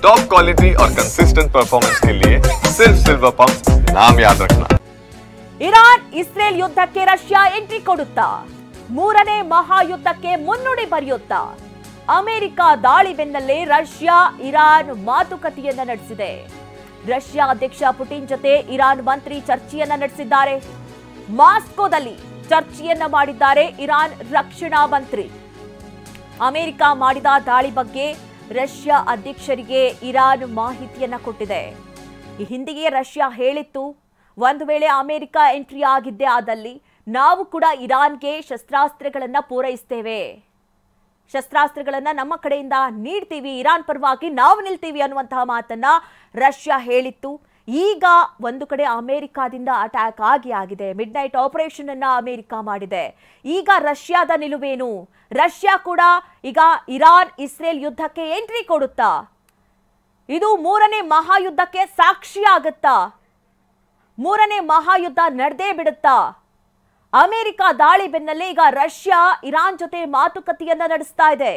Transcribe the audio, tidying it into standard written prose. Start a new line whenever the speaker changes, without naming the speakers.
Top quality और consistent performance के लिए सिर्फ सिल्वर पंप नाम याद रखना।
ಇರಾನ್ ಇಸ್ರೇಲ್ ಯುದ್ಧಕ್ಕೆ ರಷ್ಯಾ ಎಂಟ್ರಿ ಕೊಡುತ್ತಾ? ಮೂರನೇ ಮಹಾಯುದ್ಧಕ್ಕೆ ಮುನ್ನುಡಿ ಬರೆಯುತ್ತಾ? ಅಮೆರಿಕ ದಾಳಿ ಬೆನ್ನಲ್ಲೇ ರಷ್ಯಾ ಇರಾನ್ ಮಾತುಕತೆಯನ್ನ ನಡೆಸಿದೆ. ರಷ್ಯಾ ಅಧ್ಯಕ್ಷ ಪುಟಿನ್ ಜೊತೆ ಇರಾನ್ ಮಂತ್ರಿ ಚರ್ಚೆಯನ್ನ ನಡೆಸಿದ್ದಾರೆ. ಮಾಸ್ಕೋದಲ್ಲಿ ಚರ್ಚೆಯನ್ನ ಮಾಡಿದ್ದಾರೆ ಇರಾನ್ ರಕ್ಷಣಾ ಮಂತ್ರಿ. ಅಮೆರಿಕ ಮಾಡಿದ ದಾಳಿ ಬಗ್ಗೆ ರಷ್ಯಾ ಅಧ್ಯಕ್ಷರಿಗೆ ಇರಾನ್ ಮಾಹಿತಿಯನ್ನ ಕೊಟ್ಟಿದೆ. ಈ ಹಿಂದೆಯೇ ರಷ್ಯಾ ಹೇಳಿತ್ತು, ಒಂದು ವೇಳೆ ಅಮೆರಿಕ ಎಂಟ್ರಿ ಆಗಿದ್ದೇ ಆದಲ್ಲಿ ನಾವು ಕೂಡ ಇರಾನ್ಗೆ ಶಸ್ತ್ರಾಸ್ತ್ರಗಳನ್ನ ಪೂರೈಸ್ತೇವೆ, ಶಸ್ತ್ರಾಸ್ತ್ರಗಳನ್ನ ನಮ್ಮ ಕಡೆಯಿಂದ ನೀಡ್ತೀವಿ, ಇರಾನ್ ಪರವಾಗಿ ನಾವು ನಿಲ್ತೀವಿ ಅನ್ನುವಂತಹ ಮಾತನ್ನ ರಷ್ಯಾ ಹೇಳಿತ್ತು. ಈಗ ಒಂದು ಕಡೆ ಅಮೆರಿಕಾದಿಂದ ಅಟ್ಯಾಕ್ ಆಗಿದೆ. ಮಿಡ್ ನೈಟ್ ಆಪರೇಷನ್ ಅನ್ನ ಅಮೆರಿಕ ಮಾಡಿದೆ. ಈಗ ರಷ್ಯಾದ ನಿಲುವೇನು? ರಷ್ಯಾ ಕೂಡ ಈಗ ಇರಾನ್ ಇಸ್ರೇಲ್ ಯುದ್ಧಕ್ಕೆ ಎಂಟ್ರಿ ಕೊಡುತ್ತಾ? ಇದು ಮೂರನೇ ಮಹಾಯುದ್ಧಕ್ಕೆ ಸಾಕ್ಷಿ ಆಗುತ್ತಾ? ಮೂರನೇ ಮಹಾಯುದ್ಧ ನಡೆದೇ ಬಿಡುತ್ತಾ? ಅಮೆರಿಕ ದಾಳಿ ಬೆನ್ನಲ್ಲೇ ಈಗ ರಷ್ಯಾ ಇರಾನ್ ಜೊತೆ ಮಾತುಕತೆಯನ್ನ ನಡೆಸ್ತಾ ಇದೆ.